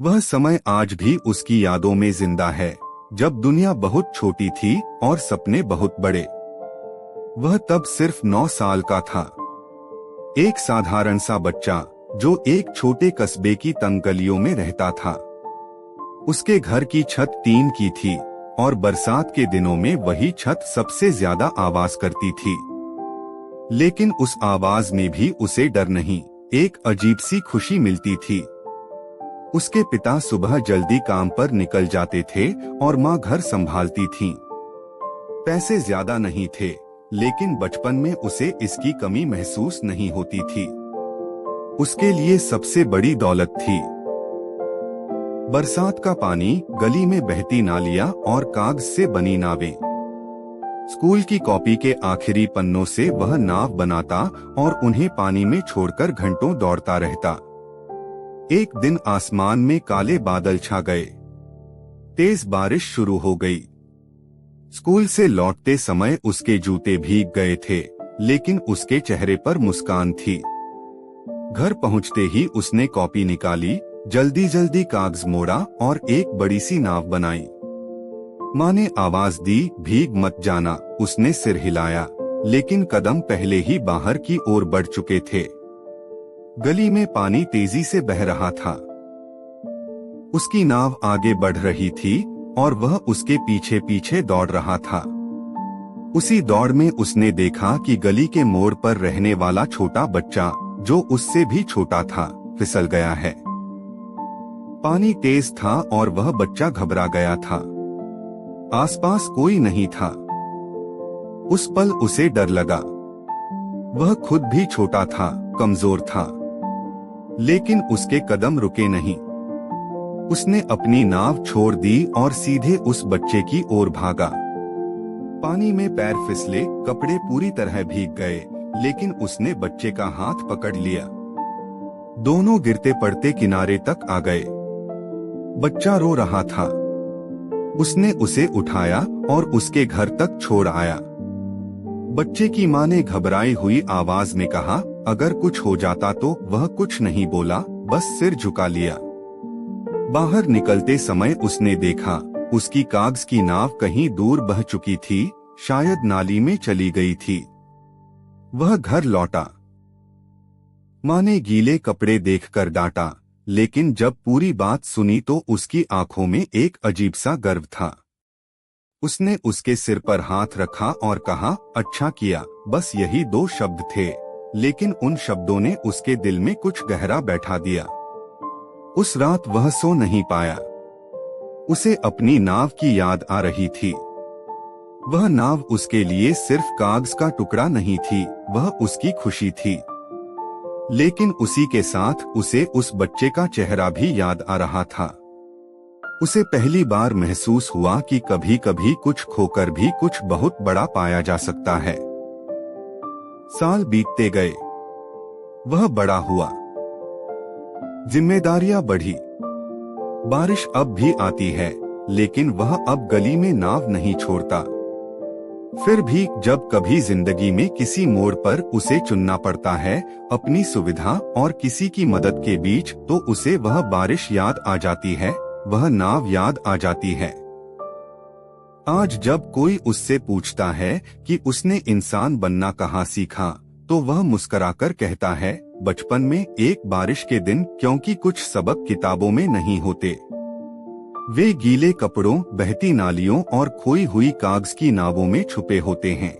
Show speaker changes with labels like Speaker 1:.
Speaker 1: वह समय आज भी उसकी यादों में जिंदा है, जब दुनिया बहुत छोटी थी और सपने बहुत बड़े। वह तब सिर्फ 9 साल का था, एक साधारण सा बच्चा जो एक छोटे कस्बे की तंग गलियों में रहता था। उसके घर की छत टीन की थी और बरसात के दिनों में वही छत सबसे ज्यादा आवाज करती थी। लेकिन उस आवाज में भी उसे डर नहीं, एक अजीब सी खुशी मिलती थी। उसके पिता सुबह जल्दी काम पर निकल जाते थे और माँ घर संभालती थी। पैसे ज्यादा नहीं थे, लेकिन बचपन में उसे इसकी कमी महसूस नहीं होती थी। उसके लिए सबसे बड़ी दौलत थी बरसात का पानी, गली में बहती नालियां और कागज से बनी नावें। स्कूल की कॉपी के आखिरी पन्नों से वह नाव बनाता और उन्हें पानी में छोड़कर घंटों दौड़ता रहता। एक दिन आसमान में काले बादल छा गए, तेज बारिश शुरू हो गई। स्कूल से लौटते समय उसके जूते भीग गए थे, लेकिन उसके चेहरे पर मुस्कान थी। घर पहुंचते ही उसने कॉपी निकाली, जल्दी जल्दी कागज मोड़ा और एक बड़ी सी नाव बनाई। माँ ने आवाज दी, भीग मत जाना। उसने सिर हिलाया, लेकिन कदम पहले ही बाहर की ओर बढ़ चुके थे। गली में पानी तेजी से बह रहा था। उसकी नाव आगे बढ़ रही थी और वह उसके पीछे पीछे दौड़ रहा था। उसी दौड़ में उसने देखा कि गली के मोड़ पर रहने वाला छोटा बच्चा, जो उससे भी छोटा था, फिसल गया है। पानी तेज था और वह बच्चा घबरा गया था। आसपास कोई नहीं था। उस पल उसे डर लगा। वह खुद भी छोटा था, कमजोर था, लेकिन उसके कदम रुके नहीं। उसने अपनी नाव छोड़ दी और सीधे उस बच्चे की ओर भागा। पानी में पैर फिसले, कपड़े पूरी तरह भीग गए, लेकिन उसने बच्चे का हाथ पकड़ लिया। दोनों गिरते पड़ते किनारे तक आ गए। बच्चा रो रहा था। उसने उसे उठाया और उसके घर तक छोड़ आया। बच्चे की माँ ने घबराई हुई आवाज में कहा, अगर कुछ हो जाता तो। वह कुछ नहीं बोला, बस सिर झुका लिया। बाहर निकलते समय उसने देखा, उसकी कागज की नाव कहीं दूर बह चुकी थी, शायद नाली में चली गई थी। वह घर लौटा। माँ ने गीले कपड़े देखकर डांटा, लेकिन जब पूरी बात सुनी तो उसकी आंखों में एक अजीब सा गर्व था। उसने उसके सिर पर हाथ रखा और कहा, अच्छा किया। बस यही 2 शब्द थे, लेकिन उन शब्दों ने उसके दिल में कुछ गहरा बैठा दिया। उस रात वह सो नहीं पाया। उसे अपनी नाव की याद आ रही थी। वह नाव उसके लिए सिर्फ कागज का टुकड़ा नहीं थी, वह उसकी खुशी थी। लेकिन उसी के साथ उसे उस बच्चे का चेहरा भी याद आ रहा था। उसे पहली बार महसूस हुआ कि कभी कभी कुछ खोकर भी कुछ बहुत बड़ा पाया जा सकता है। साल बीतते गए। वह बड़ा हुआ। जिम्मेदारियां बढ़ी। बारिश अब भी आती है, लेकिन वह अब गली में नाव नहीं छोड़ता। फिर भी जब कभी जिंदगी में किसी मोड़ पर उसे चुनना पड़ता है, अपनी सुविधा और किसी की मदद के बीच, तो उसे वह बारिश याद आ जाती है, वह नाव याद आ जाती है। आज जब कोई उससे पूछता है कि उसने इंसान बनना कहाँ सीखा, तो वह मुस्कुराकर कहता है, बचपन में एक बारिश के दिन, क्योंकि कुछ सबक किताबों में नहीं होते। वे गीले कपड़ों, बहती नालियों और खोई हुई कागज की नावों में छुपे होते हैं।